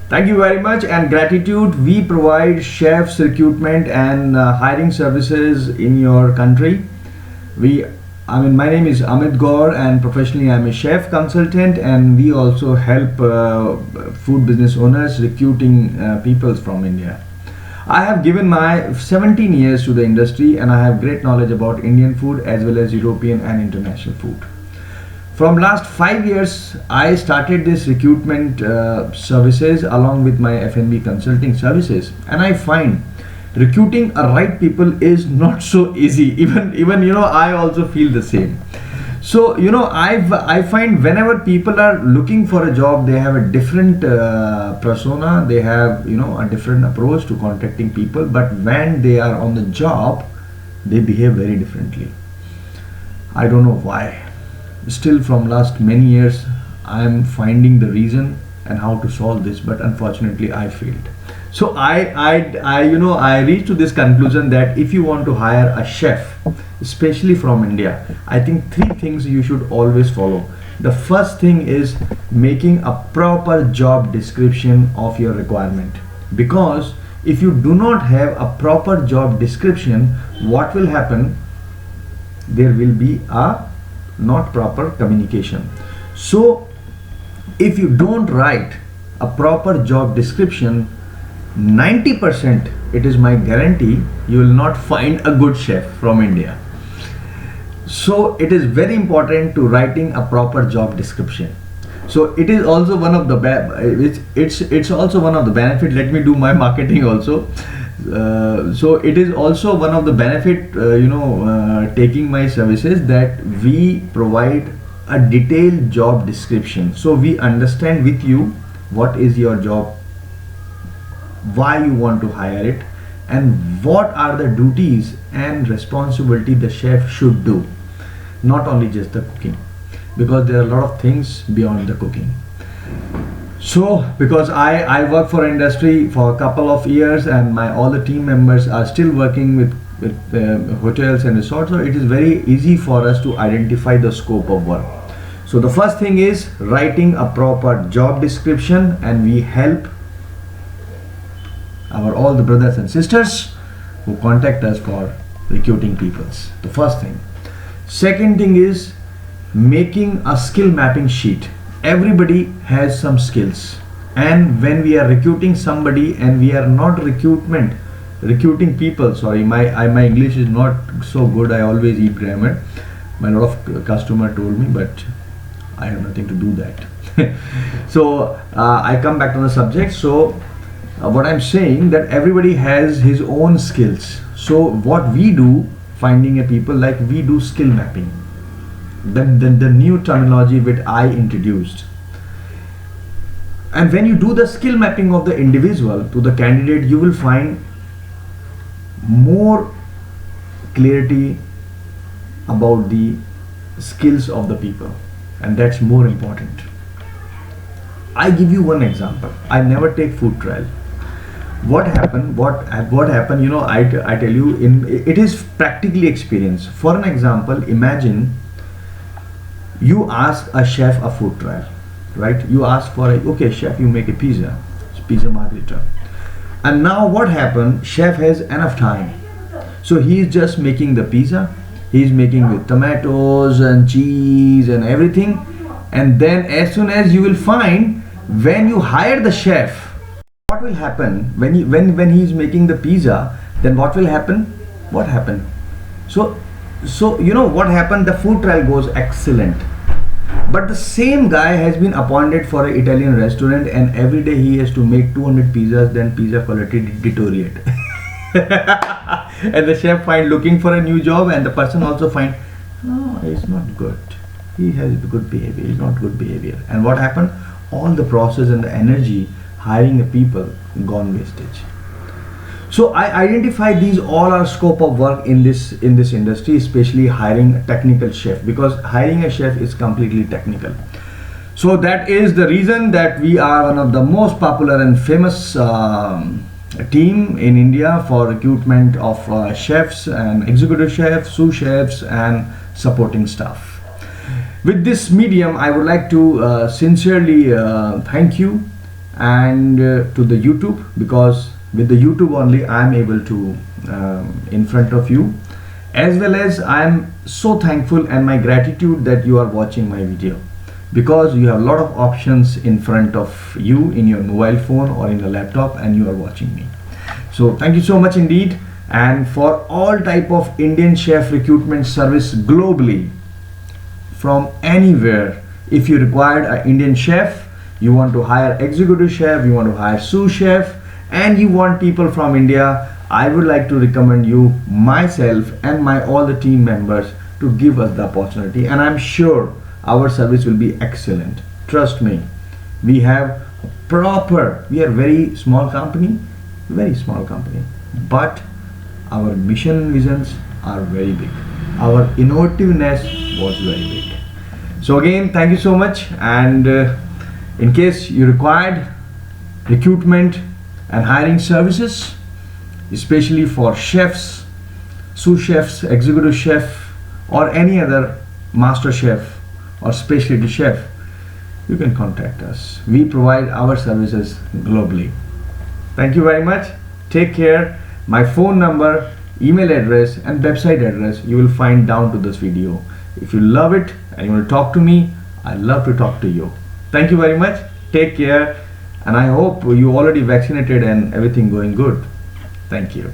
Thank you very much, and gratitude. We provide chefs recruitment and hiring services in your country. We, I mean, my name is Amit Gaur, and professionally I'm a chef consultant, and we also help food business owners recruiting people from India. I have given my 17 years to the industry, and I have great knowledge about Indian food as well as European and international food. From last 5 years, I started this recruitment services along with my F&B consulting services, and I find recruiting a right people is not so easy. Even I also feel the same. So I find whenever people are looking for a job, they have a different persona. They have a different approach to contacting people. But when they are on the job, they behave very differently. I don't know why. Still from last many years I am finding the reason and how to solve this, but unfortunately I failed. So I reached to this conclusion that if you want to hire a chef, especially from India, I think three things you should always follow. The first thing is making a proper job description of your requirement, because if you do not have a proper job description, what will happen? There will be a not proper communication. So if you don't write a proper job description, 90% it is my guarantee you will not find a good chef from India. So it is very important to writing a proper job description. So it is also one of the it's also one of the benefit. Let me do my marketing also. So it is also one of the benefit, taking my services, that we provide a detailed job description, so we understand with you what is your job, why you want to hire it, and what are the duties and responsibility the chef should do, not only just the cooking, because there are a lot of things beyond the cooking. So because I work for industry for a couple of years, and my all the team members are still working with hotels and resorts, so it is very easy for us to identify the scope of work. So the first thing is writing a proper job description, and we help our all the brothers and sisters who contact us for recruiting peoples. The first thing. Second thing is making a skill mapping sheet. Everybody has some skills, and when we are recruiting somebody and we are not recruiting people, sorry, my English is not so good. I always eat grammar. My lot of customer told me, but I have nothing to do that. So I come back to the subject. So what I'm saying, that everybody has his own skills. So what we do, finding a people, like we do skill mapping. The new terminology which I introduced. And when you do the skill mapping of the individual to the candidate, you will find more clarity about the skills of the people, and that's more important. I give you one example. I never take food trial. What happened? What happened? I tell you, it is practically experience. For an example, imagine you ask a chef a food trial, right? You ask for okay chef, you make a pizza margherita, and now what happened? Chef has enough time, so he is just making the pizza. He is making with tomatoes and cheese and everything, and then as soon as you will find, when you hire the chef, what will happen when he is making the pizza? Then what will happen? What happened? So what happened? The food trial goes excellent, but the same guy has been appointed for an Italian restaurant, and every day he has to make 200 pizzas. Then pizza quality deteriorate, and the chef find looking for a new job, and the person also find, no, it's not good. He has good behavior. He's not good behavior. And what happened? All the process and the energy hiring a people gone wastage. So I identify these all are scope of work in this industry, especially hiring a technical chef, because hiring a chef is completely technical. So that is the reason that we are one of the most popular and famous team in India for recruitment of chefs and executive chefs, sous chefs, and supporting staff. With this medium, I would like to sincerely thank you and to the YouTube, because with the YouTube only I am able to in front of you, as well as I am so thankful and my gratitude that you are watching my video, because you have a lot of options in front of you in your mobile phone or in a laptop, and you are watching me. So thank you so much indeed. And for all type of Indian chef recruitment service globally, from anywhere, if you require an Indian chef, you want to hire executive chef, you want to hire sous chef, and you want people from India, I would like to recommend you myself and my all the team members to give us the opportunity, and I'm sure our service will be excellent. Trust me, we have we are very small company, but our mission and visions are very big. Our innovativeness was very big. So again, thank you so much. And in case you required recruitment and hiring services, especially for chefs, sous chefs, executive chef, or any other master chef or specialty chef, you can contact us. We provide our services globally. Thank you very much. Take care. My phone number, email address and website address you will find down to this video. If you love it and you want to talk to me, I love to talk to you. Thank you very much. Take care, and I hope you already vaccinated and everything going good. Thank you.